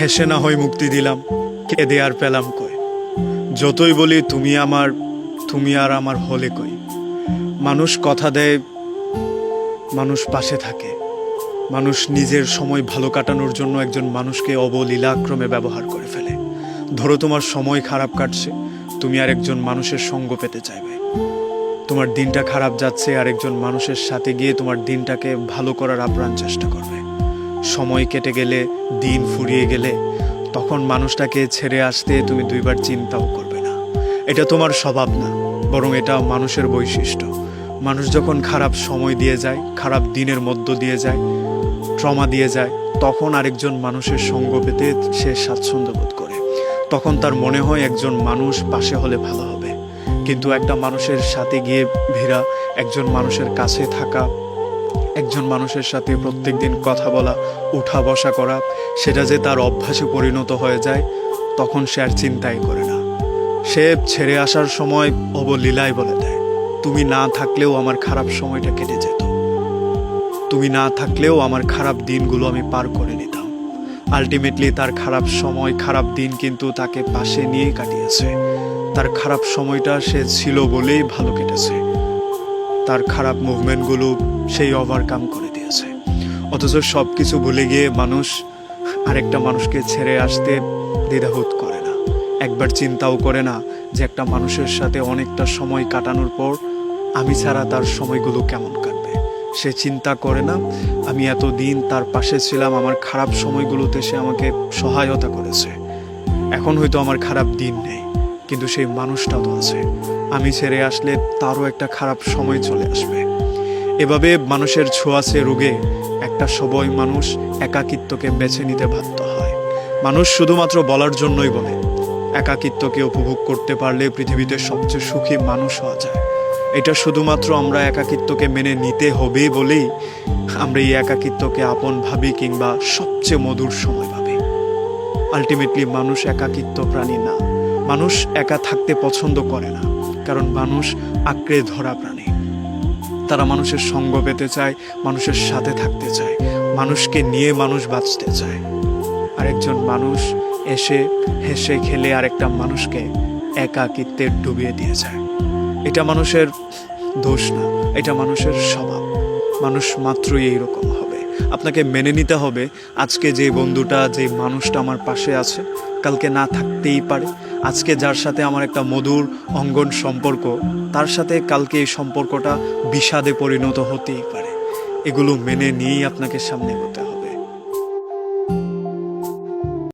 হেসে না হয় মুক্তি দিলাম, কেঁদে আর পেলাম কই। যতই বলি তুমি আমার, তুমি আর আমার হলে কই। মানুষ কথা দেয়, মানুষ পাশে থাকে, মানুষ নিজের সময় ভালো কাটানোর জন্য একজন মানুষকে অবলীলাক্রমে ব্যবহার করে ফেলে। ধরো তোমার সময় খারাপ কাটছে, তুমি আর একজন মানুষের সঙ্গ পেতে চাইবে। তোমার দিনটা খারাপ যাচ্ছে, আর একজন মানুষের সাথে গিয়ে তোমার দিনটাকে ভালো করার আপ্রাণ চেষ্টা করবে। সময় কেটে গেলে, দিন ফুরিয়ে গেলে, তখন মানুষটাকে ছেড়ে আসতে তুমি দুইবার চিন্তাও করবে না। এটা তোমার স্বভাব না, বরং এটা মানুষের বৈশিষ্ট্য। মানুষ যখন খারাপ সময় দিয়ে যায়, খারাপ দিনের মধ্য দিয়ে যায়, ট্রমা দিয়ে যায়, তখন আরেকজন মানুষের সঙ্গ পেতে সে স্বাচ্ছন্দ্য বোধ করে। তখন তার মনে হয় একজন মানুষ পাশে হলে ভালো হবে। কিন্তু একটা মানুষের সাথে গিয়ে ভিড়া, একজন মানুষের কাছে থাকা, একজন মানুষের সাথে প্রত্যেক দিন কথা বলা, উঠা বসা করা, সেটা যে তার অভ্যাসে পরিণত হয়ে যায়, তখন সে আর চিন্তাই করে না। সে ছেড়ে আসার সময় অবলীলায় বলে দেয়, তুমি না থাকলেও আমার খারাপ সময়টা কেটে যেত, তুমি না থাকলেও আমার খারাপ দিনগুলো আমি পার করে নিতাম। আলটিমেটলি তার খারাপ সময়, খারাপ দিন কিন্তু তাকে পাশে নিয়ে কাটিয়েছে। তার খারাপ সময়টা সে ছিল বলেই ভালো কেটেছে। তার খারাপ মুভমেন্টগুলো সেই ওভারকাম করে দিয়েছে। অথচ সব কিছু ভুলে গিয়ে মানুষ আরেকটা মানুষকে ছেড়ে আসতে দ্বিধাবোধ করে না। একবার চিন্তাও করে না যে একটা মানুষের সাথে অনেকটা সময় কাটানোর পর আমি ছাড়া তার সময়গুলো কেমন কাটবে। সে চিন্তা করে না আমি এতদিন তার পাশে ছিলাম, আমার খারাপ সময়গুলোতে সে আমাকে সহায়তা করেছে। এখন হয়তো আমার খারাপ দিন নেই, কিন্তু সেই মানুষটাও তো আছে। আমি ছেড়ে আসলে তারও একটা খারাপ সময় চলে আসবে। এভাবে মানুষের ছোঁয়াচে রোগে একটা সবই মানুষ একাকিত্বকে বেছে নিতে বাধ্য হয়। মানুষ শুধুমাত্র বলার জন্যই বলে, একাকিত্বকে উপভোগ করতে পারলে পৃথিবীতে সবচেয়ে সুখী মানুষ হওয়া যায়। এটা শুধুমাত্র আমরা একাকিত্বকে মেনে নিতে হবে বলেই আমরা এই একাকিত্বকে আপন ভাবি, কিংবা সবচেয়ে মধুর সময় ভাবি। আলটিমেটলি মানুষ একাকিত্ব প্রাণী না। মানুষ একা থাকতে পছন্দ করে না, কারণ মানুষ আঁকড়ে ধরা প্রাণী। তারা মানুষের সঙ্গ পেতে চায়, মানুষের সাথে থাকতে চায়, মানুষকে নিয়ে মানুষ বাঁচতে চায়। আরেকজন মানুষ এসে হেসে খেলে আরেকটা মানুষকে একাকিত্বে ডুবিয়ে দিয়ে যায়। এটা মানুষের দোষ না, এটা মানুষের স্বভাব। মানুষ মাত্রই এইরকম হবে। আপনাকে মেনে নিতে হবে আজকে যে বন্ধুটা, যে মানুষটা আমার পাশে আছে, কালকে না থাকতেই পারে। আজকে যার সাথে আমার একটা মধুর অঙ্গন সম্পর্ক, তার সাথে কালকে এই সম্পর্কটা বিষাদে পরিণত হতেই পারে। এগুলো মেনে নিয়েই আপনাকে সামনে এগোতে